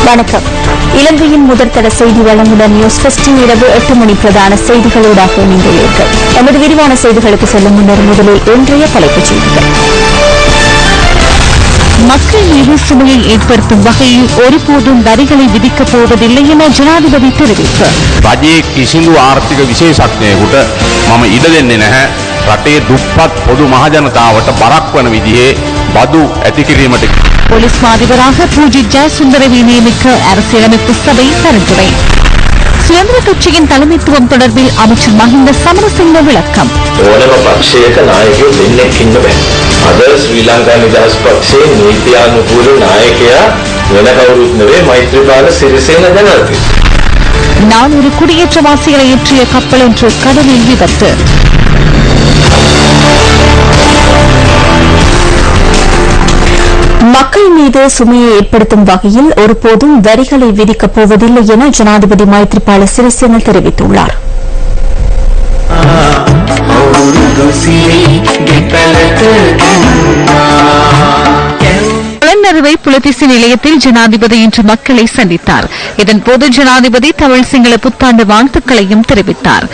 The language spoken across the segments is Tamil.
வணக்கம். இலங்கையின் முதற்தர செய்தி வழங்குடன் நியூஸ் ஃபர்ஸ்டின் இரவு 8 மணி பிரதான செய்திகளோடாக இணைந்துள்ளீர்கள். நமது விரிவான செய்திகளுக்கு செல்லும் முன்னர் முதலில் இன்றைய தலைப்புச் செய்திகள். மக்கள் மீது சுமையை ஏற்படுத்தும் வகையில் ஒருபோதும் வரிகளை விதிக்கப் போவதில்லை என ஜனாதிபதி தெரிவிப்பு. රජයේ කිසිදු ආර්ථික විශේෂඥයෙකුට මම ඉඩ දෙන්නේ නැහැ. රටේ දුප්පත් පොදු මහජනතාවට බරක් වන විදිහේ බදු ඇති කිරීමට. போலீஸ் மாதிபராக பூஜித் ஜெயசுந்தரவை நியமிக்க அரசியலமைப்பு சபை பரிந்துரை. சுதந்திர கட்சியின் தலைமைத்துவம் தொடர்பில் அமைச்சர் மஹிந்த சமரசிங்க விளக்கம். ඕනම පක්ෂයක නායකයෝ දෙන්නෙක් ඉන්න බෑ. අද ශ්‍රී ලංකා නිදහස් පක්ෂයේ නීතියානුකූල නායකයා වෙන කවුරුත් නෙවෙයි මෛත්‍රීපාල සිරිසේන ජනාධිපති. நான் ஒரு குடியேற்றவாசிகளை ஏற்றிய கப்பல் என்று கடலில் விபத்து. மக்கள் மீது சுமையை ஏற்படுத்தும் வகையில் ஒருபோதும் வரிகளை விதிக்கப் போவதில்லை என ஜனாதிபதி மைத்ரிபால சிறிசேன தெரிவித்துள்ளார். புலனறுவை புலத்திசி நிலையத்தில் ஜனாதிபதி இன்று மக்களை சந்தித்தார். இதன்போது ஜனாதிபதி தமிழ் சிங்கள புத்தாண்டு வாழ்த்துக்களையும் தெரிவித்தார்.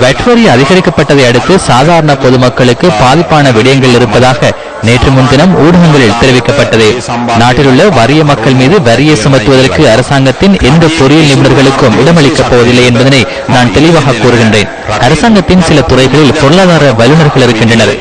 வரி அதிகரிக்கப்பட்டதை அடுத்து சாதாரண பொதுமக்களுக்கு பாதிப்பான விடயங்கள் இருப்பதாக நேற்று முன்தினம் ஊடகங்களில் தெரிவிக்கப்பட்டது. நாட்டில் உள்ள வறிய மக்கள் மீது வரியை சுமத்துவதற்கு அரசாங்கத்தின் எந்த பொறியியல் நிபுணர்களுக்கும் இடமளிக்கப் போவதில்லை என்பதனை நான் தெளிவாக கூறுகின்றேன். அரசாங்கத்தின் சில துறைகளில் பொருளாதார வல்லுநர்கள் இருக்கின்றனர்.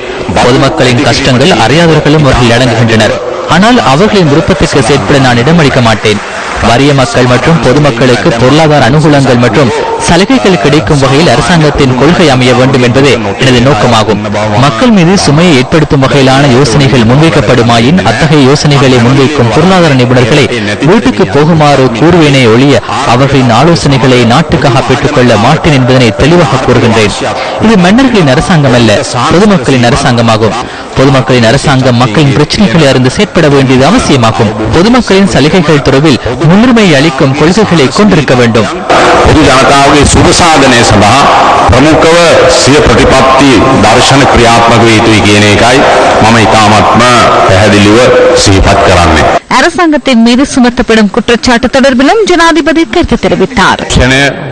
பொதுமக்களின் கஷ்டங்கள் அறியாதவர்களும் அவர்கள் அடங்குகின்றனர். ஆனால் அவர்களின் விருப்பத்துக்கு செயற்பட நான் இடமளிக்க மாட்டேன். வறிய மக்கள் மற்றும் பொதுமக்களுக்கு பொருளாதார அனுகூலங்கள் மற்றும் சலுகைகள் கிடைக்கும் வகையில் அரசாங்கத்தின் கொள்கை அமைய வேண்டும் என்பதே எனது நோக்கமாகும். மக்கள் மீது சுமையை ஏற்படுத்தும் வகையிலான யோசனைகள் முன்வைக்கப்படுமாயின் அத்தகைய யோசனைகளை முன்வைக்கும் பொருளாதார நிபுணர்களை வீட்டுக்கு போகுமாறு கூறுவேனே ஒழிய அவர்களின் ஆலோசனைகளை நாட்டுக்காக பெற்றுக் கொள்ள மாட்டேன் என்பதனை தெளிவாக கூறுகின்றேன். இது மன்னர்களின் அரசாங்கம் அல்ல, பொதுமக்களின் அரசாங்கமாகும். பொதுமக்களின் அரசாங்கம் மக்களின் பிரச்சனைகளை அறிந்து செயற்பட வேண்டியது அவசியமாகும். பொதுமக்களின் சலுகைகள் தொடர்பில் முன்னுரிமை அளிக்கும் கொள்கைகளை கொண்டிருக்க வேண்டும். පොදු ජනතාවගේ සුබ සාධනය සඳහා ප්‍රමුඛව සිය ප්‍රතිපත්ති දර්ශන ක්‍රියාත්මක වේ යුතුයි කියන එකයි මම ඉතාමත්ම පැහැදිලිව සිහිපත් කරන්නේ. அரசாங்கத்தின் மீது சுமத்தப்படும் குற்றச்சாட்டு தொடர்பிலும் ஜனாதிபதி கருத்து தெரிவித்தார்.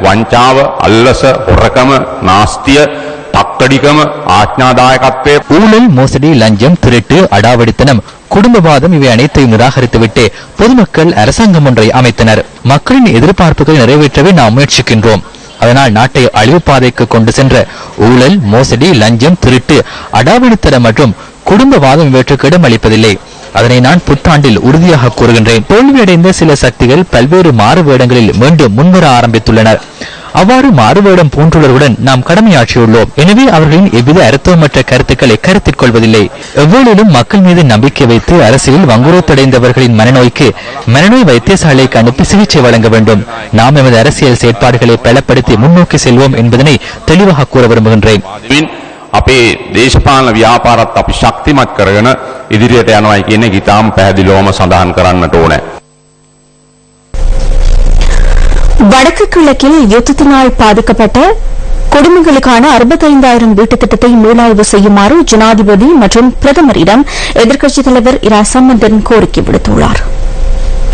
වංචාව, අල්ලස, හොරකම, නාස්තිය, தக்கடிකම, ආඥාදායකත්වය, ஊழல், மோசடி, லஞ்சம், திருட்டு, அடாவடித்தனம், குடும்பவாதம் இவை அனைத்தையும் நிராகரித்துவிட்டு பொதுமக்கள் அரசாங்கம் ஒன்றை அமைத்தனர். மக்களின் எதிர்பார்ப்புகளை நிறைவேற்றவே நாம் முயற்சிக்கின்றோம். அதனால் நாட்டை அழிவு பாதைக்கு கொண்டு சென்ற ஊழல், மோசடி, லஞ்சம், திருட்டு, அடாவடித்தனம் மற்றும் குடும்பவாதம் இவற்றுக்கு இடமளிப்பதில்லை. அதனை நான் புத்தாண்டில் உறுதியாக கூறுகின்றேன். தோல்வியடைந்த சில சக்திகள் பல்வேறு மாறு வேடங்களில் மீண்டும் முன்வர ஆரம்பித்துள்ளனர். அவ்வாறு மாறுவேடம் பூண்டுள்ளவருடன் நாம் கடமையாற்றியுள்ளோம். எனவே அவர்களின் எவ்வித அர்த்தமற்ற கருத்துக்களை கருத்தில் கொள்வதில்லை. எவ்வளவிலும் மக்கள் மீது நம்பிக்கை வைத்து அரசியல் வங்குரோத்தடைந்தவர்களின் மனநோய்க்கு மனநோய் வைத்தியசாலைக்கு அனுப்பி சிகிச்சை வழங்க வேண்டும். நாம் எமது அரசியல் செயற்பாடுகளை பலப்படுத்தி முன்னோக்கி செல்வோம் என்பதனை தெளிவாக கூற விரும்புகின்றேன். අපේ දේශපාලන ව්‍යාපාරත් අපි ශක්තිමත් කරගෙන ඉදිරියට යනවා කියන එක ඉතාම පැහැදිලිවම සඳහන් කරන්නට ඕනේ. வடக்கு கிழக்கில் யுத்தத்தினால் பாதிக்கப்பட்ட குடும்பங்களுக்கான 65,000 வீட்டு திட்டத்தை மீளாய்வு செய்யுமாறு ஜனாதிபதி மற்றும் பிரதமரிடம் எதிர்க்கட்சித் தலைவர் இரா சம்பந்தன் கோரிக்கை விடுத்துள்ளார்.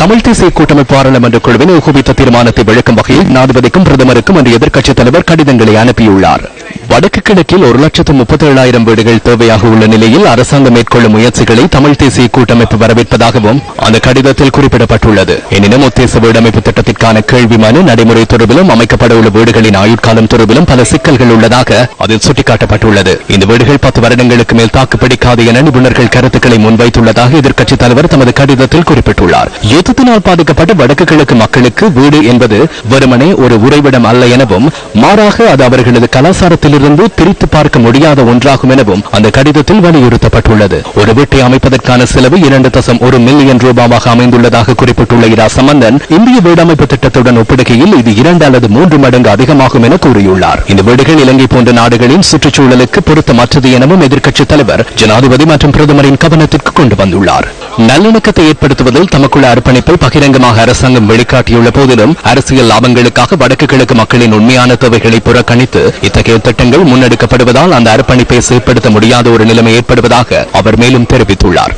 தமிழ் தேசிய கூட்டமைப்பு பாராளுமன்ற குழுவின் ஊக்குவித்த தீர்மானத்தை விளக்கும் வகையில் ஜனாதிபதிக்கும் பிரதமருக்கும் இன்று எதிர்க்கட்சித் தலைவர் கடிதங்களை அனுப்பியுள்ளார். வடக்கு கிழக்கில் 1,37,000 வீடுகள் தேவையாக உள்ள நிலையில் அரசாங்கம் மேற்கொள்ளும் முயற்சிகளை தமிழ் தேசிய கூட்டமைப்பு வரவேற்பதாகவும் அந்த கடிதத்தில் குறிப்பிடப்பட்டுள்ளது. எனினும் உத்தேச வீடமைப்பு திட்டத்திற்கான கேள்வி மனு நடைமுறை தொடர்பிலும் அமைக்கப்பட உள்ள வீடுகளின் ஆயுட்காலம் தொடர்பிலும் பல சிக்கல்கள் உள்ளதாக அதில் சுட்டிக்காட்டப்பட்டுள்ளது. இந்த வீடுகள் 10 வருடங்களுக்கு மேல் தாக்குப்பிடிக்காது என நிபுணர்கள் கருத்துக்களை முன்வைத்துள்ளதாக எதிர்க்கட்சித் தலைவர் தமது கடிதத்தில் குறிப்பிட்டுள்ளார். யுத்தத்தினால் பாதிக்கப்பட்ட வடக்கு கிழக்கு மக்களுக்கு வீடு என்பது வெறுமனே ஒரு உறைவிடம் அல்ல எனவும் மாறாக அது அவர்களது கலாச்சாரத்தில் வீட்டிலிருந்து பிரித்து பார்க்க முடியாத ஒன்றாகும் எனவும் அந்த கடிதத்தில் வலியுறுத்தப்பட்டுள்ளது. ஒரு வீட்டை அமைப்பதற்கான செலவு 2.1 மில்லியன் ரூபாவாக அமைந்துள்ளதாக குறிப்பிட்டுள்ள இரா சம்பந்தன், இந்திய வீடமைப்பு திட்டத்துடன் ஒப்பிடுகையில் இது 2 அல்லது 3 மடங்கு அதிகமாகும் என கூறியுள்ளார். இந்த வீடுகள் இலங்கை போன்ற நாடுகளின் சுற்றுச்சூழலுக்கு பொருத்தமற்றது எனவும் எதிர்க்கட்சித் தலைவர் ஜனாதிபதி மற்றும் பிரதமரின் கவனத்திற்கு கொண்டு வந்துள்ளார். நல்லிணக்கத்தை ஏற்படுத்துவதில் தமக்குள்ள அர்ப்பணிப்பை பகிரங்கமாக அரசாங்கம் வெளிக்காட்டியுள்ள போதிலும் அரசியல் லாபங்களுக்காக வடக்கு கிழக்கு மக்களின் உண்மையான தேவைகளை புறக்கணித்து இத்தகைய திட்டங்கள் முன்னெடுக்கப்படுவதால் அந்த அர்ப்பணிப்பை செயற்படுத்த முடியாத ஒரு நிலைமை ஏற்படுவதாக அவர் மேலும் தெரிவித்துள்ளார்.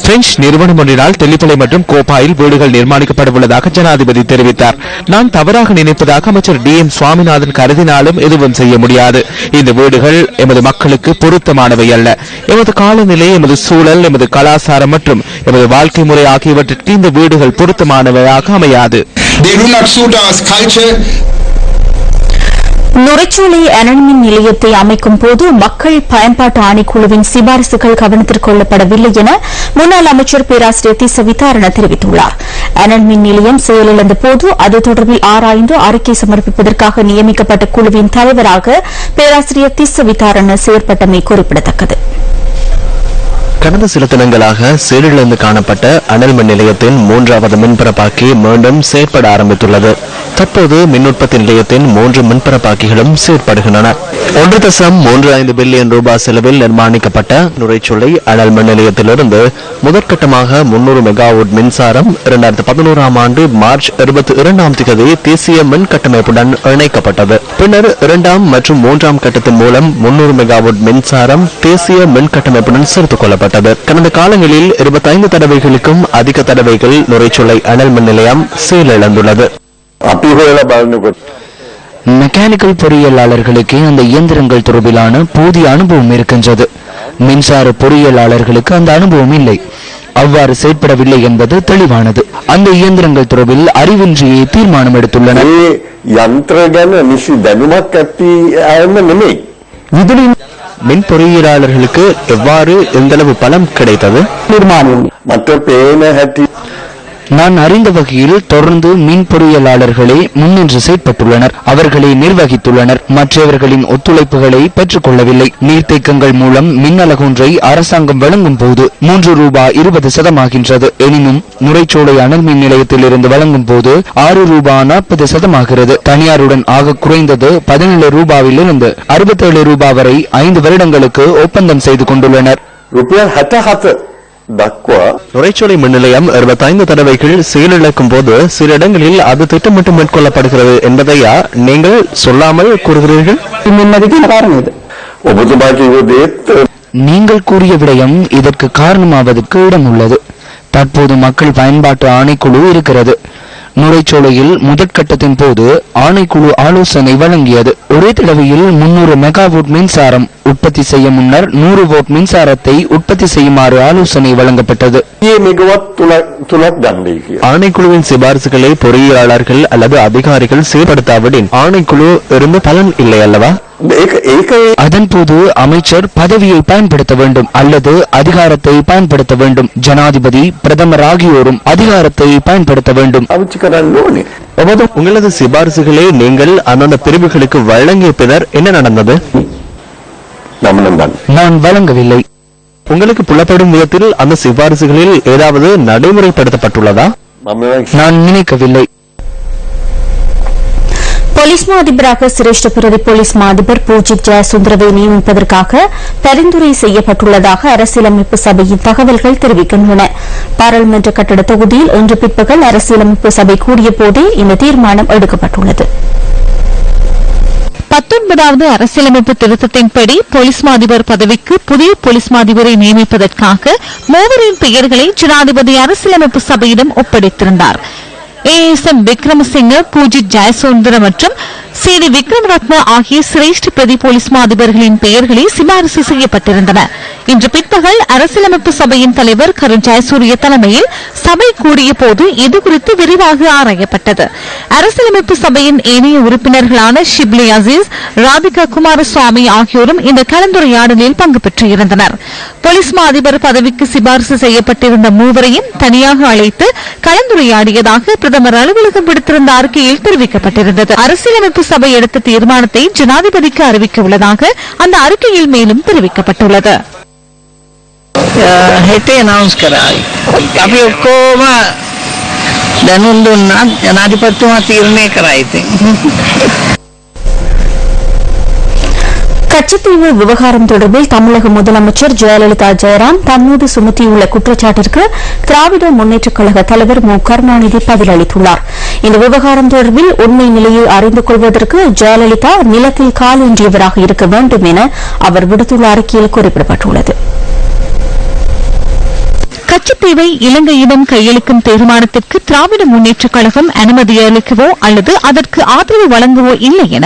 பிரெஞ்சு நிறுவனம் ஒன்றினால் தெல்லிப்பளை மற்றும் கோப்பாயில் வீடுகள் நிர்மாணிக்கப்படவுள்ளதாக ஜனாதிபதி தெரிவித்தார். நான் தவறாக நினைப்பதாக அமைச்சர் DM சுவாமிநாதன் கருதினாலும் எதுவும் செய்ய முடியாது. இந்த வீடுகள் எமது மக்களுக்கு பொருத்தமானவை அல்ல. எமது காலநிலை, எமது சூழல், எமது கலாச்சாரம் மற்றும் எமது வாழ்க்கை முறை ஆகியவற்றிற்கு இந்த வீடுகள் பொருத்தமானவையாக அமையாது. நுரைச்சோலை அனல்மின் நிலையத்தை அமைக்கும் போது மக்கள் பயன்பாட்டு ஆணைக்குழுவின் சிபாரிசுகள் கவனத்திற்கு கொள்ளப்படவில்லை என முன்னாள் அமைச்சர் பேராசிரியர் திஸ்ஸ விதாரண தெரிவித்துள்ளார். அனல்மின் நிலையம் செயலிழந்த போது அது தொடர்பில் ஆராய்ந்து அறிக்கை சமர்ப்பிப்பதற்காக நியமிக்கப்பட்ட குழுவின் தலைவராக பேராசிரியர் திஸ்ஸ விதாரண செயற்பட்டமை குறிப்பிடத்தக்கது. கடந்த சில தினங்களாக செயலிழந்து காணப்பட்ட அனல் மின் நிலையத்தின் 3வது மின்பரப்பாக்கி மீண்டும் செயற்பட ஆரம்பித்துள்ளது. தற்போது மின் உற்பத்தி நிலையத்தின் 3 மின்பரப்பாக்கிகளும் செயற்படுகின்றன. 1.35 பில்லியன் ரூபாய் செலவில் நிர்மாணிக்கப்பட்ட நுரைச்சோலை அனல் மின் நிலையத்திலிருந்து முதற்கட்டமாக 300 மெகாவாட் மின்சாரம் 2011ஆம் ஆண்டு மார்ச் 22ஆம் தேதி தேசிய மின் கட்டமைப்புடன் இணைக்கப்பட்டது. பின்னர் 2ஆம் மற்றும் 3ஆம் கட்டத்தின் மூலம் 300 மெகாவாட் மின்சாரம் தேசிய மின் கட்டமைப்புடன் சேர்த்துக் கொள்ளப்பட்டது. கடந்த காலங்களில் 25 தடவைகளுக்கும் அதிக தடவைகள் நுரைச்சோலை அனல் மின் நிலையம் செயலிழந்துள்ளது. மெக்கானிக்கல் பொறியியலாளர்களுக்கு அந்த இயந்திரங்கள் தொடர்பிலான போதிய அனுபவம் இருக்கின்றது. மின்சார பொறியியலாளர்களுக்கு அந்த அனுபவம் இல்லை. அவ்வாறு செயற்படவில்லை என்பது தெளிவானது. அந்த இயந்திரங்கள் தொடர்பில் அறிவின்றியே தீர்மானம் எடுத்துள்ளனர். மின் பொறியியலாளர்களுக்கு எவ்வாறு எந்தளவு பலம் கிடைத்தது? நான் அறிந்த வகையில் தொடர்ந்து மின் பொறியியலாளர்களே முன்னின்று செயற்பட்டுள்ளனர். அவர்களை நிர்வகித்துள்ளனர். மற்றவர்களின் ஒத்துழைப்புகளை பெற்றுக் கொள்ளவில்லை. நீர்த்தேக்கங்கள் மூலம் மின் அலகொன்றை அரசாங்கம் வழங்கும் போது 3 ரூபாய் 20 சதமாகின்றது. எனினும் நுரைச்சோலை அனல் மின் நிலையத்தில் இருந்து வழங்கும் போது 6 ரூபாய் 40 சதமாகிறது. தனியாருடன் ஆக குறைந்தது 17 ரூபாயிலிருந்து 67 ரூபாய் வரை 5 வருடங்களுக்கு ஒப்பந்தம் செய்து கொண்டுள்ளனர். நுரைச்சோலை மின் நிலையம் 25 தடவைகள் செயலிழக்கும் போது சில இடங்களில் அது திட்டமிட்டு மேற்கொள்ளப்படுகிறது என்பதையா நீங்கள் சொல்லாமல் கூறுகிறீர்கள்? நீங்கள் கூறிய விடயம் இதற்கு காரணமாவதற்கு இடம் உள்ளது. தற்போது மக்கள் பயன்பாட்டு ஆணைக்குழு இருக்கிறது. நுரைச்சோலையில் முதற்கட்டத்தின் போது ஆணைக்குழு ஆலோசனை வழங்கியது. ஒரே தடவையில் 300 மெகாவாட் மின்சாரம் உற்பத்தி செய்ய முன்னர் 100 வோல்ட் மின்சாரத்தை உற்பத்தி செய்யுமாறு ஆலோசனை வழங்கப்பட்டது. ஆணைக்குழுவின் சிபாரிசுகளை பொறியியலாளர்கள் அல்லது அதிகாரிகள் செயல்படுத்தாவிடின் ஆணைக்குழு இருந்து பலன் இல்லை அல்லவா? அதன் போது அமைச்சர் பதவியை பயன்படுத்த வேண்டும் அல்லது அதிகாரத்தை பயன்படுத்த வேண்டும். ஜனாதிபதி, பிரதமர் ஆகியோரும் அதிகாரத்தை பயன்படுத்த வேண்டும். உங்களது சிபாரிசுகளை நீங்கள் அந்தந்த பிரிவுகளுக்கு வழங்கிய பின்னர் என்ன நடந்தது? நான் வழங்கவில்லை. உங்களுக்கு புலப்படும் விதத்தில் அந்த சிபாரிசுகளில் ஏதாவது நடைமுறைப்படுத்தப்பட்டுள்ளதா? நான் நினைக்கவில்லை. போலீஸ் மா அதிபராக சிரேஷ்ட பிரதி போலீஸ் மா அதிபர் பூஜித் ஜெயசுந்தரவை நியமிப்பதற்காக பரிந்துரை செய்யப்பட்டுள்ளதாக அரசியலமைப்பு சபையின் தகவல்கள் தெரிவிக்கின்றன. பாராளுமன்ற கட்டட தொகுதியில் இன்று பிற்பகல் அரசியலமைப்பு சபை கூடிய போதே இந்த தீர்மானம் எடுக்கப்பட்டுள்ளது. 19வது அரசியலமைப்பு திருத்தத்தின்படி போலீஸ் மா அதிபர் பதவிக்கு புதிய போலீஸ் மா அதிபரை நியமிப்பதற்காக 3 பெயர்களை ஜனாதிபதி அரசியலமைப்பு சபையிடம் ஒப்படைத்திருந்தார். ASM விக்ரமசிங்க, பூஜித் ஜெயசுந்தர மற்றும் CD விக்ரமரத்ன ஆகிய சிரேஷ்ட பிரதி போலீஸ் மா அதிபர்களின் பெயர்களை சிபாரிசு செய்யப்பட்டிருந்தன. இன்று பிற்பகல் அரசியலமைப்பு சபையின் தலைவர் கருண் ஜெயசூரிய தலைமையில் சபை கூடிய போது இதுகுறித்து விரிவாக ஆராயப்பட்டது. அரசியலமைப்பு சபையின் ஏனைய உறுப்பினர்களான ஷிப்லி அசீஸ், ராதிகா குமாரசுவாமி ஆகியோரும் இந்த கலந்துரையாடலில் பங்கு பெற்றிருந்தனர். போலீஸ் மா அதிபர் பதவிக்கு சிபாரிசு செய்யப்பட்டிருந்த 3 தனியாக அழைத்து கலந்துரையாடியதாக பிரதமர் அலுவலகம் விடுத்திருந்த அறிக்கையில் தெரிவிக்கப்பட்டிருந்தது. அரசியலமைப்பு சபை எடுத்த தீர்மானத்தை ஜனாதிபதிக்கு அறிவிக்க உள்ளதாக அந்த அறிக்கையில் மேலும் தெரிவிக்கப்பட்டுள்ளது. හෙට අනවුන්ස් කරායි. අපි ඔක්කොම දැනුම් දුන්නා ජනාධිපතිතුමා තීරණය කරා ඉතින්. கச்சத்தீவு விவகாரம் தொடர்பில் தமிழக முதலமைச்சர் ஜெயலலிதா ஜெயராம் தம்மீது சுமத்தியுள்ள குற்றச்சாட்டிற்கு திராவிட முன்னேற்றக் கழக தலைவர் மு கருணாநிதி பதிலளித்துள்ளார். இந்த விவகாரம் தொடர்பில் உண்மை நிலையை அறிந்து கொள்வதற்கு ஜெயலலிதா நிலத்தில் காலூன்றியவராக இருக்க வேண்டும் என அவர் விடுத்துள்ள அறிக்கையில் குறிப்பிடப்பட்டுள்ளது. கச்சத்தீவை இலங்கையிடம் கையளிக்கும் தீர்மானத்திற்கு திராவிட முன்னேற்றக் கழகம் அனுமதி அளிக்கவோ அல்லது அதற்கு ஆதரவு வழங்கவோ இல்லை என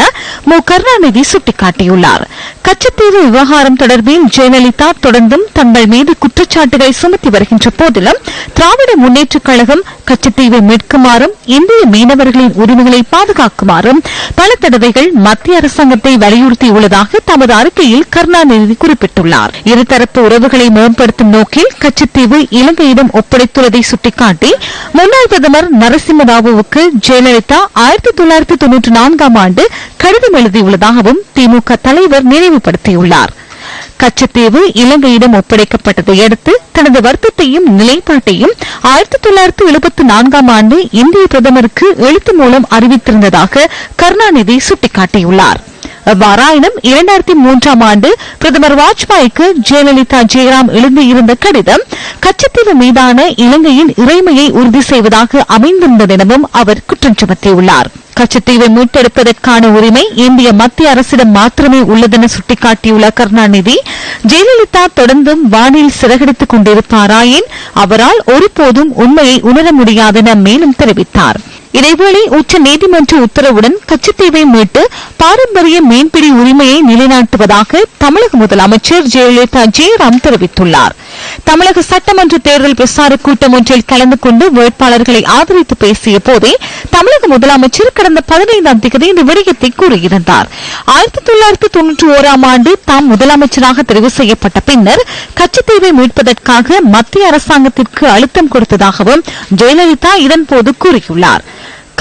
மு கருணாநிதி சுட்டிக்காட்டியுள்ளார். கச்சத்தீவு விவகாரம் தொடர்பில் ஜெயலலிதா தொடர்ந்தும் தங்கள் மீது குற்றச்சாட்டுகளை சுமத்தி வருகின்ற போதிலும் திராவிட முன்னேற்றக் கழகம் கச்சத்தீவை மீட்குமாறும் இந்திய மீனவர்களின் உரிமைகளை பாதுகாக்குமாறும் பல தடவைகள் மத்திய அரசாங்கத்தை வலியுறுத்தியுள்ளதாக தமது அறிக்கையில் கருணாநிதி குறிப்பிட்டுள்ளார். இருதரப்பு உறவுகளை மேம்படுத்தும் நோக்கில் கச்சத்தீவு இலங்கையிடம் ஒப்படைத்துள்ளதை சுட்டிக்காட்டி முன்னாள் பிரதமர் நரசிம்மராவுவுக்கு ஜெயலலிதா 1994ஆம் ஆண்டு கடிதம் எழுதியுள்ளதாகவும் திமுக தலைவர் நினைவுபடுத்தியுள்ளார். கச்சத்தீவு இலங்கையிடம் ஒப்படைக்கப்பட்டதை அடுத்து தனது வருத்தத்தையும் நிலைப்பாட்டையும் 1974ஆம் ஆண்டு இந்திய பிரதமருக்கு எழுத்து மூலம் அறிவித்திருந்ததாக கருணாநிதி சுட்டிக்காட்டியுள்ளார். எவ்வாறாயினும் 2003ஆம் ஆண்டு பிரதமர் வாஜ்பாய்க்கு ஜெயலலிதா ஜெயராம் எழுதியிருந்த கடிதம் கச்சத்தீவு மீதான இலங்கையின் இறைமையை உறுதி செய்வதாக அமைந்திருந்தது எனவும் அவர் குற்றம் சுமத்தியுள்ளார். கச்சத்தீவை மீட்டெடுப்பதற்கான உரிமை இந்திய மத்திய அரசிடம் மாத்திரமே உள்ளதென சுட்டிக்காட்டியுள்ள கருணாநிதி ஜெயலலிதா தொடர்ந்தும் வானில் சிறகடித்துக் கொண்டிருப்பாராயின் அவரால் ஒருபோதும் உண்மையை உணர முடியாதென மேலும் தெரிவித்தார். இதேவேளை உச்ச நீதிமன்ற உத்தரவுடன் கச்சத்தீவை மீட்டு பாரம்பரிய மீன்பிடி உரிமையை நிலைநாட்டுவதாக தமிழக முதலமைச்சர் ஜெயலலிதா ஜெயராம் தெரிவித்துள்ளார். தமிழக சட்டமன்ற தேர்தல் பிரசார கூட்டம் ஒன்றில் கலந்து கொண்டு வேட்பாளர்களை ஆதரித்து பேசிய போதே தமிழக முதலமைச்சர் கடந்த 15ஆம் தேதி இந்த விடயத்தை கூறியிருந்தார். 1991ஆம் ஆண்டு தாம் முதலமைச்சராக தெரிவு செய்யப்பட்ட பின்னர் கச்சத்தீவை மீட்பதற்காக மத்திய அரசாங்கத்திற்கு அழுத்தம் கொடுத்ததாகவும் ஜெயலலிதா இதன்போது கூறியுள்ளார்.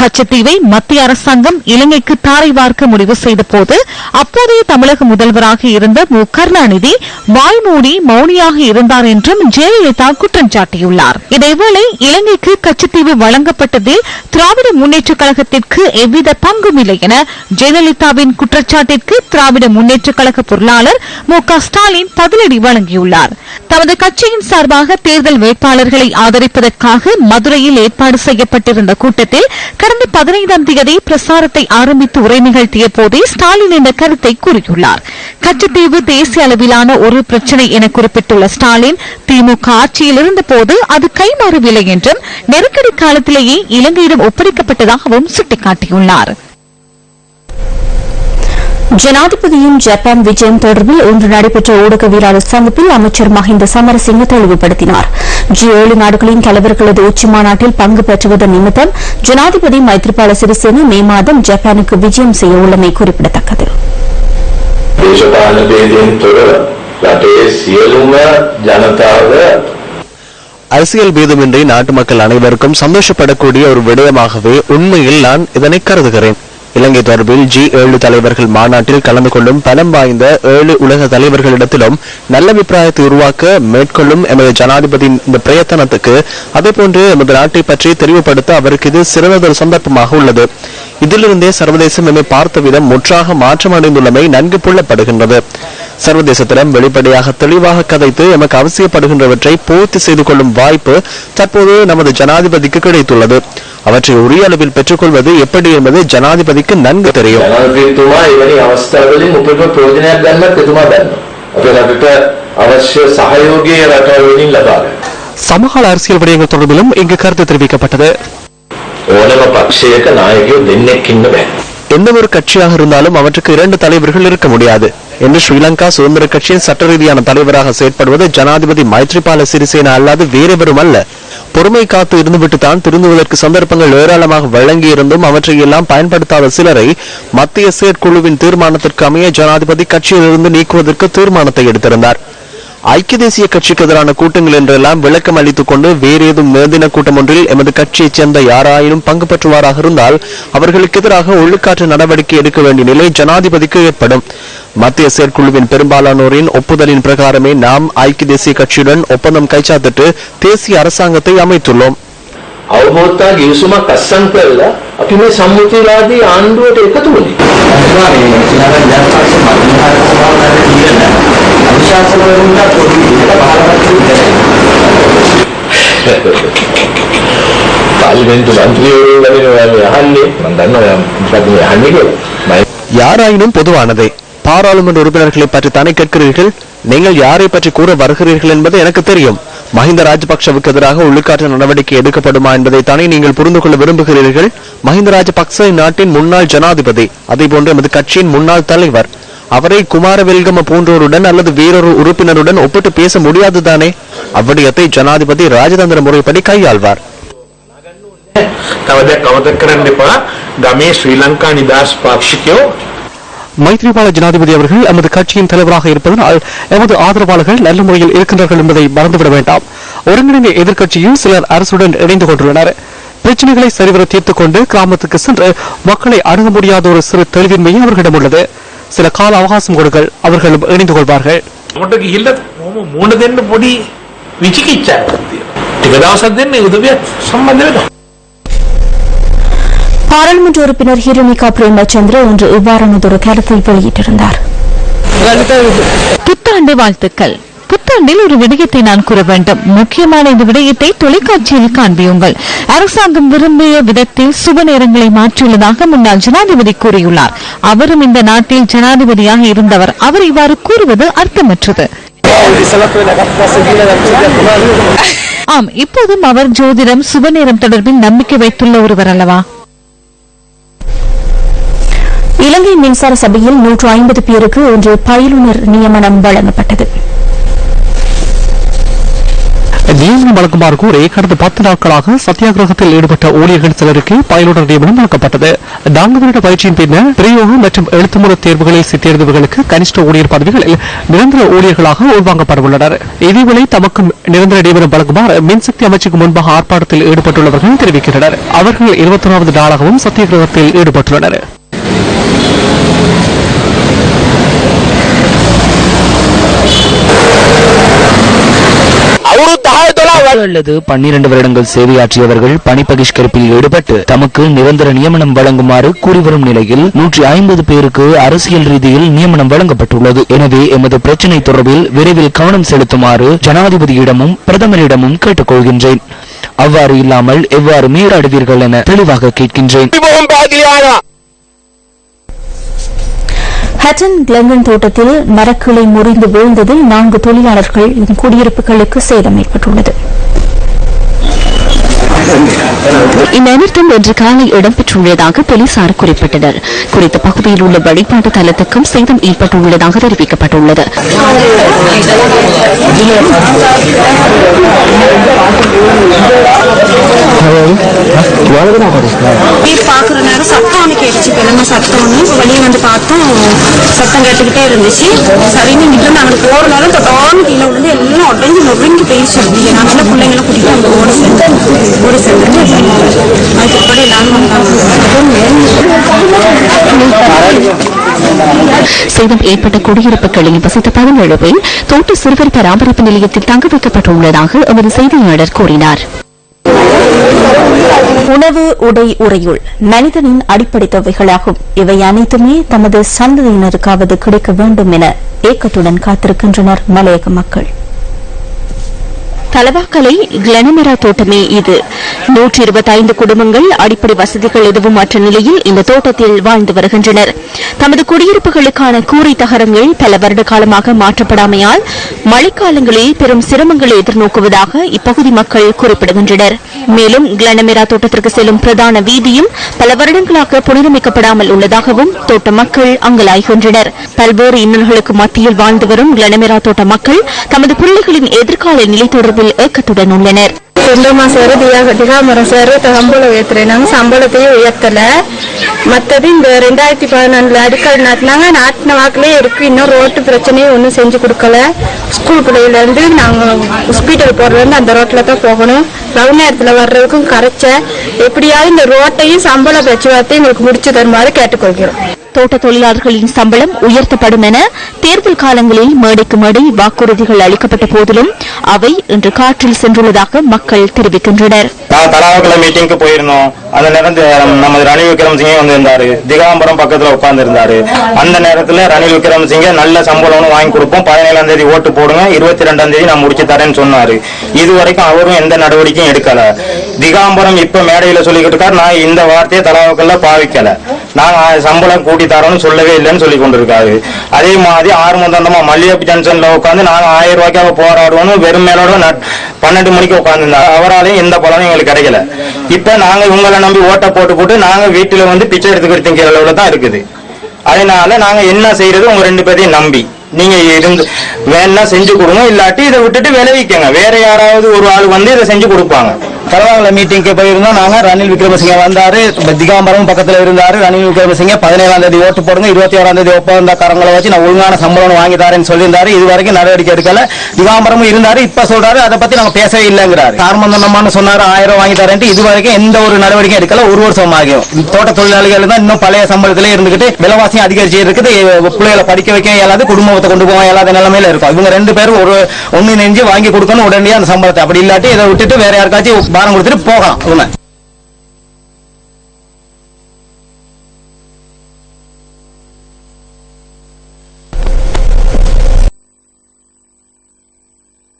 கச்சத்தீவை மத்திய அரசாங்கம் இலங்கைக்கு தாரை வார்க்க முடிவு செய்தபோது அப்போதைய தமிழக முதல்வராக இருந்த மு கருணாநிதி வாய்மூடி மௌனியாக இருந்தார் என்றும் ஜெயலலிதா குற்றம் சாட்டியுள்ளார். இதேவேளை இலங்கைக்கு கச்சத்தீவு வழங்கப்பட்டதில் திராவிட முன்னேற்றக் கழகத்திற்கு எவ்வித பங்கும் இல்லை என ஜெயலலிதாவின் குற்றச்சாட்டிற்கு திராவிட முன்னேற்றக் கழக பொருளாளர் மு க ஸ்டாலின் பதிலடி வழங்கியுள்ளார். தமது கட்சியின் சார்பாக தேர்தல் வேட்பாளர்களை ஆதரிப்பதற்காக மதுரையில் ஏற்பாடு செய்யப்பட்டிருந்த கூட்டத்தில் கடந்த 15ஆம் தேதி பிரசாரத்தை ஆரம்பித்து உரை நிகழ்த்திய போதே ஸ்டாலின் இந்த கருத்தை கூறியுள்ளார். கச்சத்தீவு தேசிய அளவிலான ஒரு பிரச்சினை என குறிப்பிட்டுள்ள ஸ்டாலின் திமுக ஆட்சியில் இருந்தபோது அது கைமாறவில்லை என்றும் நெருக்கடி காலத்திலேயே இலங்கையிடம் ஒப்படைக்கப்பட்டதாகவும் சுட்டிக்காட்டியுள்ளார். ஜனாதிபதியின் ஜப்பான் விஜயம் தொடர்பில் இன்று நடைபெற்ற ஊடகவியலாளர் சந்திப்பில் அமைச்சர் மஹிந்த சமரசிங்க தெளிவுபடுத்தினார். G7 நாடுகளின் தலைவர்களது உச்சி மாநாட்டில் பங்கு பெற்றுவதன் நிமித்தம் ஜனாதிபதி மைத்ரிபால சிறிசேன மே மாதம் ஜப்பானுக்கு விஜயம் செய்ய உள்ளமை குறிப்பிடத்தக்கது. அரசியல் பேதமின்றி நாட்டு மக்கள் அனைவருக்கும் சந்தோஷப்படக்கூடிய ஒரு விடயமாகவே உண்மையில் நான் இதனை கருதுகிறேன். இலங்கை தொடர்பில் G7 தலைவர்கள் மாநாட்டில் கலந்து கொள்ளும் பலம் வாய்ந்த 7 உலக தலைவர்களிடத்திலும் நல்ல அபிப்பிராயத்தை உருவாக்க மேற்கொள்ளும் எமது ஜனாதிபதியின் இந்த பிரயத்தனத்துக்கு அதேபோன்று எமது நாட்டை பற்றி தெளிவுபடுத்த அவருக்கு இது சிறந்ததொரு சந்தர்ப்பமாக உள்ளது. இதிலிருந்தே சர்வதேசம் எம்மை பார்த்த விதம் முற்றாக மாற்றமடைந்துள்ளமை நன்கு புள்ளப்படுகின்றது. சர்வதேசத்திடம் வெளிப்படையாக தெளிவாக கதைத்து எமக்கு அவசியப்படுகின்றவற்றை பூர்த்தி செய்து கொள்ளும் வாய்ப்பு தற்போது நமது ஜனாதிபதிக்கு கிடைத்துள்ளது. அவற்றை உரிய அளவில் பெற்றுக் கொள்வது எப்படி என்பது ஜனாதிபதிக்கு நன்கு தெரியும். சமகால அரசியல் விடயங்கள் தொடர்பிலும் இங்கு கருத்து தெரிவிக்கப்பட்டது. எந்த ஒரு கட்சியாக இருந்தாலும் அவற்றுக்கு 2 தலைவர்கள் இருக்க முடியாது என்று ஸ்ரீலங்கா சுதந்திர கட்சியின் சட்ட ரீதியான தலைவராக செயற்படுவது ஜனாதிபதி மைத்ரிபால சிறிசேன அல்லாது வேறெவரும் அல்ல. பொறுமை காத்து இருந்துவிட்டுத்தான் திருந்துவதற்கு சந்தர்ப்பங்கள் ஏராளமாக வழங்கியிருந்தும் அவற்றை எல்லாம் பயன்படுத்தாத சிலரை மத்திய செயற்குழுவின் தீர்மானத்திற்கு அமைய ஜனாதிபதி கட்சியிலிருந்து நீக்குவதற்கு தீர்மானத்தை எடுத்திருந்தார். ஐக்கிய தேசிய கட்சிக்கு எதிரான கூட்டங்கள் என்றெல்லாம் விளக்கம் அளித்துக் கொண்டு வேறு ஏதும் மேதின கூட்டம் ஒன்றில் எமது கட்சியைச் சேர்ந்த யாராயினும் பங்கு பெற்றுவாராக இருந்தால் அவர்களுக்கு எதிராக ஒழுக்காற்று நடவடிக்கை எடுக்க வேண்டிய நிலை ஜனாதிபதிக்கு ஏற்படும். மத்திய செயற்குழுவின் பெரும்பாலானோரின் ஒப்புதலின் பிரகாரமே நாம் ஐக்கிய தேசிய கட்சியுடன் ஒப்பந்தம் கைச்சாத்திட்டு தேசிய அரசாங்கத்தை அமைத்துள்ளோம். අවබෝධතා ගිවිසුමක් අස්සම් කරලා අපි මේ සම්මුතිවාදී ආණ්ඩුවට එකතු වුණේ. පාර්ලිමේන්තු මන්ත්‍රීවරු වලින් ඔයා අහන්නේ මම දන්නවා ඔයා මොකද මේ අහන්නේ කියලා. யாராயினும் பொதுவானதே. பாராளுமன்ற உறுப்பினர்களை பற்றி தானே கேட்கிறீர்கள். நீங்கள் யாரை பற்றி கூற வருகிறீர்கள் என்பது எனக்கு தெரியும். மஹிந்த ராஜபக்சவுக்கு எதிராக ஒழுக்காற்று நடவடிக்கை எடுக்கப்படுமா என்பதை தானே நீங்கள் புரிந்து கொள்ள விரும்புகிறீர்கள். மஹிந்த ராஜபக்ச நாட்டின் முன்னாள் ஜனாதிபதி, அதேபோன்று எமது கட்சியின் முன்னாள் தலைவர். அவரை குமாரவெல்கம போன்றோருடன் அல்லது வேறொரு உறுப்பினருடன் ஒப்பிட்டு பேச முடியாதுதானே. அவ்விடயத்தை ஜனாதிபதி ராஜதந்திர முறைப்படி கையாள்வார். மைத்ரிபால ஜனாதிபதி அவர்கள் எமது கட்சியின் தலைவராக இருப்பதனால் எமது ஆதரவாளர்கள் நல்ல முறையில் இருக்கின்றார்கள் என்பதை மறந்துவிட வேண்டாம். ஒருங்கிணைந்த எதிர்க்கட்சியில் சிலர் அரசுடன் இணைந்து கொண்டுள்ளனர். பிரச்சனைகளை சரிவர தீர்த்துக் கொண்டு கிராமத்துக்கு சென்று மக்களை அணுக முடியாத ஒரு சிறு தெளிவின்மையும் அவர்களிடம் உள்ளது. சில கால அவகாசம் கொடுங்கள், அவர்களும் இணைந்து கொள்வார்கள். பாராளுமன்ற உறுப்பினர் ஹிருணிகா பிரேமச்சந்திர இன்று இவ்வாறானதொரு கருத்தை வெளியிட்டிருந்தார். புத்தாண்டு வாழ்த்துக்கள். புத்தாண்டில் ஒரு விடயத்தை நான் கூற வேண்டும். முக்கியமான இந்த விடயத்தை தொலைக்காட்சியில் காண்பியுங்கள். அரசாங்கம் விரும்பிய விதத்தில் சுப நேரங்களை மாற்றியுள்ளதாக முன்னாள் ஜனாதிபதி கூறியுள்ளார். அவரும் இந்த நாட்டில் ஜனாதிபதியாக இருந்தவர். அவர் இவ்வாறு கூறுவது அர்த்தமற்றது. ஆம், இப்போதும் அவர் ஜோதிடம் சுப நேரம் தொடர்பில் நம்பிக்கை வைத்துள்ள ஒருவர் அல்லவா? இலங்கை மின்சார சபையில் 150 பேருக்கு இன்று பயிலுனர் நியமனம் வழங்கப்பட்டது. நியமனம் வழங்குமாறு கோரி கடந்த 10 நாட்களாக சத்தியாகிரகத்தில் ஈடுபட்ட ஊழியர்கள் சிலருக்கு பயிலுனர் நியமனம் வழங்கப்பட்டது. 4 வருட பயிற்சியின் பின்னர் பிரயோக மற்றும் எழுத்துமுறை தேர்வுகளில் சித்தேர்ந்தவர்களுக்கு கனிஷ்ட ஊழியர் பதவிகளில் நிரந்தர ஊழியர்களாக உள்வாங்கப்பட உள்ளனர். இதேவேளை தமக்கும் நிரந்தர நியமனம் வழங்குமாறு மின்சக்தி அமைச்சுக்கு முன்பாக ஆர்ப்பாட்டத்தில் ஈடுபட்டுள்ளவர்கள் தெரிவிக்கின்றனர். அவர்கள் 21வது நாளாகவும் சத்தியாகிரகத்தில் ஈடுபட்டுள்ளனர். அல்லது 12 வருடங்கள் சேவையாற்றியவர்கள் பணி பகிஷ்கரிப்பில் ஈடுபட்டு தமக்கு நிரந்தர நியமனம் வழங்குமாறு கூறி வரும் நிலையில் 150 பேருக்கு அரசியல் ரீதியில் நியமனம் வழங்கப்பட்டுள்ளது. எனவே எமது பிரச்சினை தொடர்பில் விரைவில் கவனம் செலுத்துமாறு ஜனாதிபதியிடமும் பிரதமரிடமும் கேட்டுக்கொள்கின்றேன். அவ்வாறு இல்லாமல் எவ்வாறு மீறாடுவீர்கள் என தெளிவாக கேட்கின்றேன். ஹட்டன் கிளங்கன் தோட்டத்தில் மரக்கிளை முறிந்து வீழ்ந்ததில் 4 தொழிலாளர்கள் குடியிருப்புகளுக்கு சேதம் ஏற்பட்டுள்ளது. இந்த அனர்த்தம் இன்று காலை இடம்பெற்றுள்ளதாக போலீசார் குறிப்பிட்டனர். குறித்த பகுதியில் உள்ள வழிபாட்டு தலத்துக்கும் சேதம் ஏற்பட்டுள்ளதாக தெரிவிக்கப்பட்டுள்ளது. பாக்குற நேரம் சத்தம் கேட்டுச்சு, பெருமை சத்தம்னு வெளியே வந்து பார்த்தோம். சத்தம் கேட்டுக்கிட்டே இருந்துச்சு. சரின்னு இங்கிட்ட நாங்கள் போற நேரம் தொட்டாலும் கீழே விழுந்து எல்லாம் உடஞ்சி நொறுங்கி போயிடுச்சு. நாங்கள பிள்ளைங்களை கூட்டிட்டு அங்கே ஓடி சேர்ந்துட்டு அதுக்கப்புறம் எல்லாரும் சேதம் ஏற்பட்ட குடியிருப்புகளில் வசித்த 17 பேர் தோட்ட சிறுவர் பராமரிப்பு நிலையத்தில் தங்க வைக்கப்பட்டுள்ளதாக எமது செய்தியாளர் கூறினார். உணவு, உடை, உறையுள் மனிதனின் அடிப்படை தேவைகளாகும். இவை அனைத்துமே தமது சந்ததியினருக்காவது கிடைக்க வேண்டும் என ஏக்கத்துடன் காத்திருக்கின்றனர் மலையக மக்கள். தலவாக்கலை கிளனமெரா தோட்டமே இது. 125 குடும்பங்கள் அடிப்படை வசதிகள் எதுவும் மற்ற நிலையில் இந்த தோட்டத்தில் வாழ்ந்து வருகின்றனர். தமது குடியிருப்புகளுக்கான கூரை தகரங்கள் பல வருட காலமாக மாற்றப்படாமையால் மழைக்காலங்களில் பெரும் சிரமங்களை எதிர்நோக்குவதாக இப்பகுதி மக்கள் குறிப்பிடுகின்றனர். மேலும் கிளனமெரா தோட்டத்திற்கு செல்லும் பிரதான வீதியும் பல வருடங்களாக புனரமைக்கப்படாமல் உள்ளதாகவும் தோட்ட மக்கள் அங்கலாய்கின்றனர். பல்வேறு இன்னல்களுக்கு மத்தியில் வாழ்ந்து வரும் கிளனமெரா தோட்ட மக்கள் தமது பிள்ளைகளின் எதிர்கால நிலை தொடர்பில் ஏக்கத்துடன் உள்ளனர். சம்பளத்தையும் உயர்த்தல. மற்றது இந்த 2014 அடிக்கல் நாட்டின வாக்கிலே இருக்கு. இன்னும் ரோட்டு பிரச்சனையும் ஒன்றும் செஞ்சு கொடுக்கல. ஸ்கூல் பிள்ளையில இருந்து நாங்க ஹாஸ்பிட்டல் போறது வந்து அந்த ரோட்ல தான் போகணும். ரவு நேரத்துல வர்றதுக்கும் கரைச்ச எப்படியாவது இந்த ரோட்டையும் சம்பள பேச்சுவார்த்தை எங்களுக்கு முடிச்சு தருமாறு கேட்டுக்கொள்கிறோம். தோட்ட தொழிலாளர்களின் சம்பளம் உயர்த்தப்படும் என தேர்தல் காலங்களில் மேடைக்கு மேடை வாக்குறுதிகள் அளிக்கப்பட்ட போதிலும் அவை இன்று காற்றில் சென்றுள்ளதாக மக்கள் தெரிவிக்கின்றனர். நான் தலாவக்கல மீட்டிங்க்கு போயிருந்தோம். அந்த நேரம் நமது ரணில் விக்ரமசிங்கே வந்திருந்தாரு. திகாம்பரம் பக்கத்துல உட்கார்ந்து இருந்தாரு. அந்த நேரத்துல ரணில் விக்ரமசிங்கே நல்ல சம்பளம் வாங்கி கொடுப்போம், 17ஆம் தேதி ஓட்டு போடுங்க, 22ஆம் தேதி நான் முடிச்சு தரேன்னு சொன்னாரு. இதுவரைக்கும் அவரும் எந்த நடவடிக்கையும் எடுக்கல. திகாம்பரம் இப்ப மேடையில சொல்லிக்கிட்டு இருக்காரு, நான் இந்த வார்த்தையை தலாவக்கல்ல பாவிக்கல, நாங்க சம்பளம் கூட்டி தரோம்னு சொல்லவே இல்லைன்னு சொல்லி கொண்டிருக்காரு. அதே மாதிரி ஆறுமுதண்டமா மல்லியப்பு ஜங்ஷன்ல உட்காந்து நாங்க 1000 ரூபாய்க்காக போராடுவோம்னு வெறும் மேலோட 12 மணிக்கு உட்காந்துருந்தாரு. அவராலையும் எந்த பலனும் எங்களுக்கு கிடைக்கல. இப்ப நாங்க இவங்களை நம்பி ஓட்டை போட்டு நாங்க வீட்டுல வந்து பிச்சை எடுத்துக்கிற அளவுல தான் இருக்குது. அதனால நாங்க என்ன செய்யறது, உங்க 2 பேரையும் நம்பி நீங்க இருந்து வேணா செஞ்சு கொடுங்க, இல்லாட்டி இதை விட்டுட்டு விளைவிக்கங்க. வேற யாராவது ஒரு ஆள் வந்து இதை செஞ்சு கொடுப்பாங்க. தலவாங்கல மீட்டிங்க்கு போயிருந்தோம். நாங்க ரணில் விக்ரமசிங்கே வந்தாரு, திகாம்பரம் பக்கத்துல இருந்தாரு. ரணில் விக்ரமசிங்கே 17ஆம் தேதி ஓட்டு போடுங்க, 21ஆம் தேதி ஒப்பந்தக்காரங்களை வச்சு நான் ஒழுங்கான சம்பளம் வாங்கி தரேன்னு சொல்லியிருந்தாரு. இது வரைக்கும் நடவடிக்கை எடுக்கல. திகாம்பரமும் இருந்தாரு, இப்ப சொல்றாரு அதை பத்தி நாங்க பேசவே இல்லைங்கிறாரு. ஆர்மந்தனமான சொன்னாரு 1000 வாங்கி தரேன்ட்டு இது வரைக்கும் எந்த ஒரு நடவடிக்கை எடுக்கல. 1 வருஷம் ஆகும். தோட்ட தொழிலாளிகள் தான் இன்னும் பழைய சம்பளத்திலே இருந்துகிட்டு விலைவாசியும் அதிகரிச்சு இருக்குது. பிள்ளைகளை படிக்க வைக்க இயலாது, குடும்பத்தை கொண்டு போக இயலாத நிலைமையில இருக்கும். இவங்க 2 பேரும் ஒன்னு நெஞ்சு வாங்கி கொடுக்கணும் உடனே அந்த சம்பளத்தை. அப்படி இல்லாட்டி இதை விட்டுட்டு வேற யாருக்காச்சும் பாரம் கொடுத்துட்டு போகலாம்.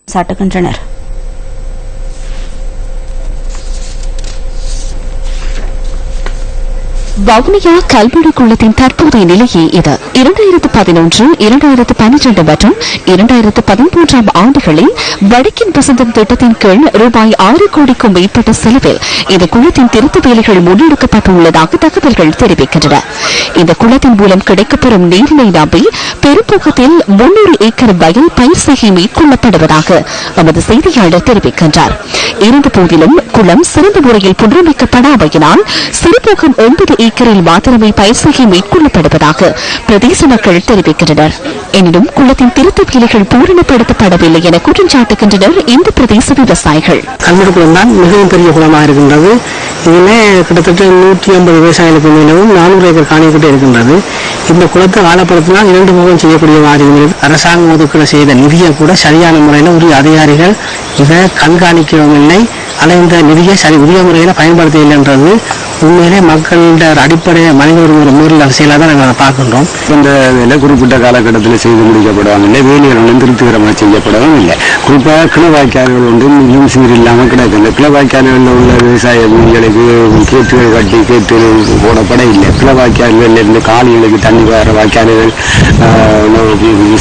சாட்டுகின்றனர். வவுனியா கல்வெடு குளத்தின் தற்போதைய நிலையே இது. 2011, 2012 மற்றும் 2013 ஆண்டுகளில் வடக்கின் வசந்தம் திட்டத்தின் கீழ் ரூபாய் 6 கோடிக்கும் மேற்பட்ட செலவில் இந்த குளத்தின் திருத்த வேலைகள் முன்னெடுக்கப்பட்டுள்ளதாக தகவல்கள் தெரிவிக்கின்றன. இந்த குளத்தின் மூலம் கிடைக்கப்பெறும் நீரினை நம்பி பெரும்போக்கத்தில் 300 ஏக்கர் வயல் பயிர் செய்கை மேற்கொள்ளப்படுவதாக எமது செய்தியாளர் தெரிவிக்கின்றார். இருந்தபோதிலும் குளம் சிறந்த முறையில் புனரமைக்கப்படாமையினால் சிறுபோகம் 9 ஏக்கரில் மாத்திரமே பயிர் செய்கை மேற்கொள்ளப்படுவதாக பிரதேச மக்கள் தெரிவிக்கின்றனர். எனினும் குளத்தின் திருத்த வேலைகள் பூரணப்படுத்தப்படவில்லை என குற்றம் சாட்டுகின்றனர் இந்த பிரதேச விவசாயிகள். கல்வெடு குளம் தான் மிகவும் பெரிய குளமாக இருக்கின்றது. இதிலே கிட்டத்தட்ட 150 விவசாயிகளுக்கு மேலும் 400 ஏக்கர் காணிக்கிட்டே இருக்கின்றது. இந்த குளத்தை ஆழப்படுத்தினால் 2 முகம் செய்யக்கூடிய மாதிரி அரசாங்கம் ஒதுக்கீடு செய்த நிதியை கூட சரியான முறையில் ஒரு அதிகாரிகள் இதை கண்காணிக்கவும் இல்லை, ஆனால் இந்த நிதியை உரிய முறையில் பயன்படுத்த இல்லைன்றது உண்மையிலே மக்களோட அடிப்படை மனித உரிமை மீறல் அரசியலாக தான் நாங்கள் பார்க்கின்றோம். இந்த வேலை குறிப்பிட்ட காலகட்டத்தில் செய்து முடிக்கப்படவும் இல்லை, வேலைகள் ஒன்றும் திருப்திகரமாக செய்யப்படவும் இல்லை. குறிப்பாக கிளவாய்க்கால்கள் ஒன்றும் மிகவும் சீர் இல்லாமல் கிடக்குது. கிளவாய்க்கால்களில் உள்ள விவசாய பூமிகளுக்கு கேட்டுகள் கட்டி கேட்டு போடப்பட இல்லை. கிளவாய்க்கால்களிலிருந்து காலிகளுக்கு தண்ணி வர வாய்க்கால்கள்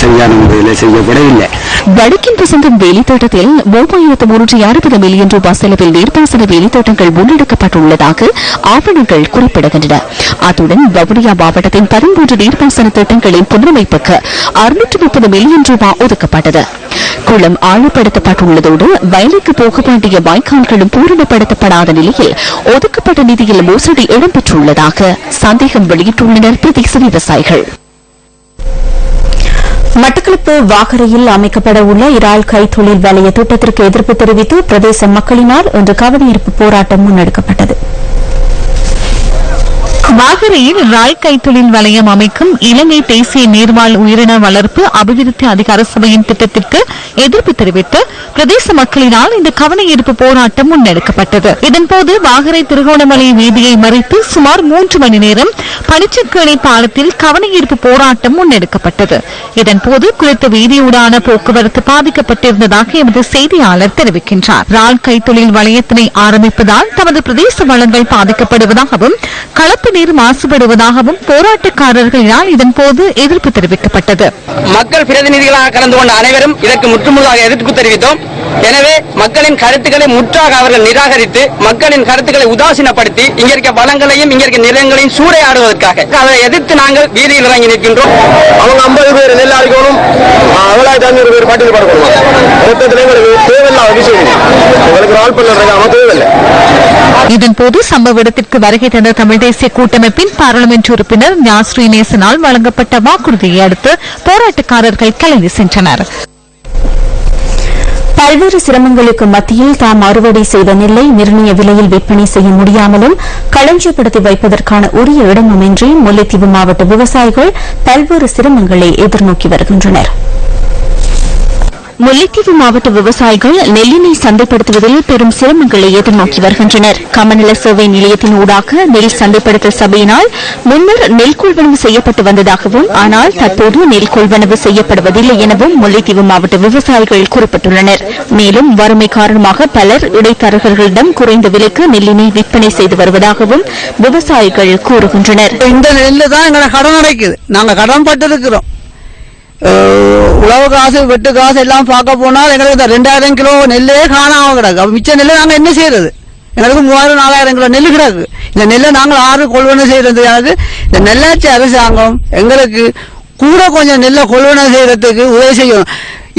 சரியான முறையில் செய்யப்படவில்லை. வடக்கின் வசந்தம் வேலைத்தோட்டத்தில் 3360 மில்லியன் ரூபாய் செலவில் நீர்ப்பாசன வேலைத்தோட்டங்கள் முன்னெடுக்கப்பட்டுள்ளதாக ஆவணங்கள் குறிப்பிடுகின்றன. அத்துடன் வவுனியா மாவட்டத்தின் 13 நீர்ப்பாசன திட்டங்களின் புனரமைப்புக்கு 630 மில்லியன் ரூபாய் ஒதுக்கப்பட்டது. குளம் ஆழப்படுத்தப்பட்டுள்ளதோடு வயலுக்கு போக வேண்டிய வாய்க்கால்களும் பூரணப்படுத்தப்படாத நிலையில் ஒதுக்கப்பட்ட நிதியில் மோசடி இடம்பெற்றுள்ளதாக சந்தேகம் வெளியிட்டுள்ளனர் பிரதேச விவசாயிகள். மட்டக்களப்பு வாகரையில் அமைக்கப்பட உள்ள இறால் கைத்தொழில் வலய திட்டத்திற்கு எதிர்ப்பு தெரிவித்து பிரதேச மக்களினால் இன்று கவனஈர்ப்பு போராட்டம் முன்னெடுக்கப்பட்டது. வாகரையில் இறால் கைத்தொழில் வலயம் அமைக்கும் இலங்கை தேசிய நீர்வாழ் உயிரின வளர்ப்பு அபிவிருத்தி அதிகார சபையின் திட்டத்திற்கு எதிர்ப்பு தெரிவித்து பிரதேச மக்களினால் இந்த கவனஈர்ப்பு போராட்டம் முன்னெடுக்கப்பட்டது. இதன்போது வாகரை திருகோணமலை வீதியை மறித்து சுமார் 3 மணி நேரம் பனிச்சக்கேணி பாலத்தில் கவனஈர்ப்பு போராட்டம் முன்னெடுக்கப்பட்டது. இதன்போது குறித்த வீதியூடான போக்குவரத்து பாதிக்கப்பட்டிருந்ததாக எமது செய்தியாளர் தெரிவிக்கின்றார். இறால் கைத்தொழில் வலயத்தினை ஆரம்பிப்பதால் தமது பிரதேச வளங்கள் பாதிக்கப்படுவதாகவும் கலப்பு நீர் மாசுபடுவதாகவும் போராட்டக்காரர்களினால் இதன்போது எதிர்ப்பு தெரிவிக்கப்பட்டது. மக்கள் பிரதிநிதிகளாக கலந்து கொண்ட அனைவரும் இதற்கு முற்றுமுழுதாக எதிர்ப்பு தெரிவித்தோம். எனவே மக்களின் கருத்துக்களை முற்றாக அவர்கள் நிராகரித்து மக்களின் கருத்துக்களை உதாசீனப்படுத்தி இங்க இருக்க வளங்களையும் இங்க இருக்க நிலங்களையும் சூறையாடுவதற்காக அதை எதிர்த்து நாங்கள் வீதியில் இறங்கி நிற்கின்றோம். அவங்க 50 பேர் நெல் அடிக்கணும், 7500 பேர் பாட்டில் படக்கணும். மொத்தத்தில் எங்களுக்கு தேவையில்லாத விஷயம், எங்களுக்கு ஆள் பண்ண தேவையில்லை. இதன்போது சம்பவ இடத்திற்கு வருகை தந்த தமிழ் தேசிய கூட்டமைப்பின் பாராளுமன்ற உறுப்பினர் ஞா ஸ்ரீநேசனால் வழங்கப்பட்ட வாக்குறுதியை அடுத்து போராட்டக்காரர்கள் கிளம்பி சென்றனர். பல்வேறு சிரமங்களுக்கு மத்தியில் தாம் அறுவடை செய்த நெல்லை நிர்ணய விலையில் விற்பனை செய்ய முடியாமலும் களஞ்சியப்படுத்தி வைப்பதற்கான உரிய இடமுமின்றி முல்லைத்தீவு மாவட்ட விவசாயிகள் பல்வேறு சிரமங்களை எதிர்நோக்கி வருகின்றனர். முல்லைத்தீவு மாவட்ட விவசாயிகள் நெல்லினை சந்தைப்படுத்துவதில் பெரும் சிரமங்களை எதிர்நோக்கி வருகின்றனர். கமநல சேவை நிலையத்தின் ஊடாக நெல் சந்தைப்படுத்தல் சபையினால் முன்னர் நெல் கொள்வனவு செய்யப்பட்டு வந்ததாகவும், ஆனால் தற்போது நெல் கொள்வனவு செய்யப்படுவதில்லை எனவும் முல்லைத்தீவு மாவட்ட விவசாயிகள் குறிப்பிட்டுள்ளனர். மேலும் வறுமை காரணமாக பலர் இடைத்தரகர்களிடம் குறைந்த விலைக்கு நெல்லினை விற்பனை செய்து வருவதாகவும் விவசாயிகள் கூறுகின்றனர். இந்த நெல்லு தான் எங்களை கடன் அடைக்குது, நாங்க கடன் பட்டு இருக்கிறோம். உழவு காசு வெட்டு காசு எல்லாம் பார்க்க போனால் எங்களுக்கு 2000 கிலோ நெல்லே காணாம கிடக்கு. மிச்ச நெல்லை நாங்க என்ன செய்யறது? எங்களுக்கு 3000-4000 கிலோ நெல் கிடக்கு. இந்த நெல்லை நாங்கள் 6 கொள்வனை செய்யறது. இந்த நெல்லாட்சி அரசாங்கம் எங்களுக்கு கூட கொஞ்சம் நெல்லை கொள்வனை செய்யறதுக்கு உதவி செய்யணும்.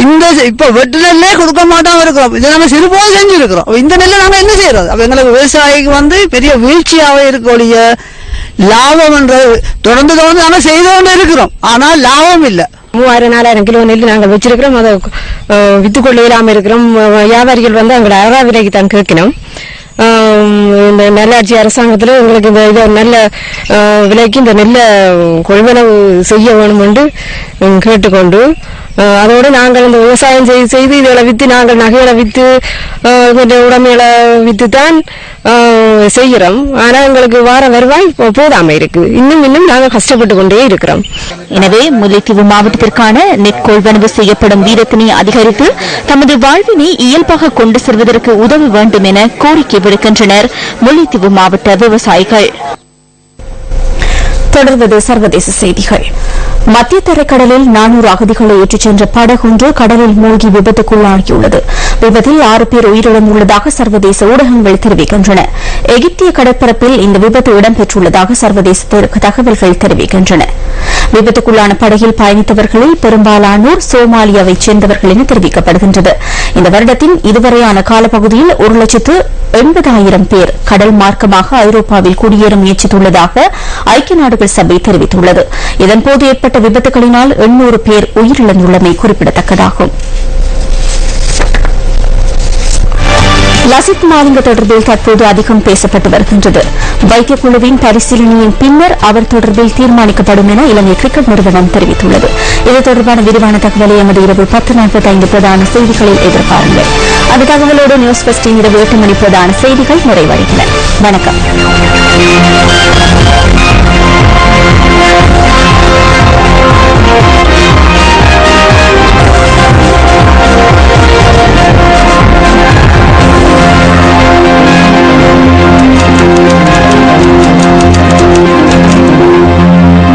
இந்த இப்ப வெட்டு நெல்லே கொடுக்க மாட்டாம இருக்கிறோம், இதை நாங்க சிறுபோது செஞ்சிருக்கிறோம். இந்த நெல்லை நாங்க என்ன செய்யறது? அப்ப எங்களுக்கு விவசாயிக்கு பெரிய வீழ்ச்சியாவே இருக்கக்கூடிய லாபம் என்றது தொடர்ந்து நாங்க செய்து கொண்டு இருக்கிறோம், ஆனால் லாபம் இல்லை. 3000-4000 கிலோ நெல் நாங்கள் வச்சிருக்கிறோம். அதை வித்து கொள்ள இல்லாம இருக்கிறோம். வியாபாரிகள் எங்களோட அறா விலைக்கு தான் கேட்கணும். இந்த நல்லாட்சி அரசாங்கத்தில் எங்களுக்கு இந்த இதை நல்ல விலைக்கு இந்த நெல்லை கொள்வனவு செய்ய வேணும் என்று கேட்டுக்கொண்டு, அதோடு நாங்கள் இந்த விவசாயம் செய்து இதில் வித்து நாங்கள் நகைகளை வித்து கொஞ்சம் உடமைகளை வித்து தான் செய்கிறோம். ஆனால் எங்களுக்கு வார வருவாய் போதாம இருக்கு. இன்னும் நாங்கள் கஷ்டப்பட்டு கொண்டே இருக்கிறோம். எனவே முல்லைத்தீவு மாவட்டத்திற்கான நெற் கொள்வனவு செய்யப்படும் வீதத்தினை அதிகரித்து தமது வாழ்வினை இயல்பாக கொண்டு செல்வதற்கு உதவ வேண்டும் என கோரிக்கை விடுக்கின்றனர் முல்லைத்தீவு மாவட்ட விவசாயிகள். தொடர்வது சர்வதேச செய்திகள். மத்திய தரைக்கடலில் 400 அகதிகளை ஏற்றிச் சென்ற படகொன்று கடலில் மூழ்கி விபத்துக்குள்ளாகியுள்ளது. விபத்தில் 6 பேர் உயிரிழந்துள்ளதாக சர்வதேச ஊடகங்கள் தெரிவிக்கின்றன. எகிப்திய கடற்பரப்பில் இந்த விபத்து இடம்பெற்றுள்ளதாக சர்வதேச தகவல்கள் தெரிவிக்கின்றன. விபத்துக்குள்ளான படகில் பயணித்தவர்களில் பெரும்பாலானோர் சோமாலியாவைச் சேர்ந்தவர்கள் என தெரிவிக்கப்படுகின்றது. இந்த வருடத்தின் இதுவரையான காலப்பகுதியில் 1,80,000 பேர் கடல் மார்க்கமாக ஐரோப்பாவில் குடியேற முயற்சித்துள்ளதாக ஐக்கிய நாடுகள் சபை தெரிவித்துள்ளது. இதன்போது ஏற்பட்ட விபத்துகளினால் 800 பேர் உயிரிழந்துள்ளமை குறிப்பிடத்தக்கதாகும். லசித் மாலிங்க தொடர்பில் தற்போது அதிகம் பேசப்பட்டு வருகின்றது. வைத்திய குழுவின் பரிசீலனையின் பின்னர் அவர் தொடர்பில் தீர்மானிக்கப்படும் என இலங்கை கிரிக்கெட் நிறுவனம் தெரிவித்துள்ளது. இது தொடர்பான விரிவான தகவலை எமது இரவு 10:45 பிரதான செய்திகளில் எதிர்பாருங்கள். அந்த தகவலோடு நியூஸ் பஸ்டின் இரவு 8 மணி பிரதான செய்திகள் நிறைவடைகின்றன. வணக்கம்.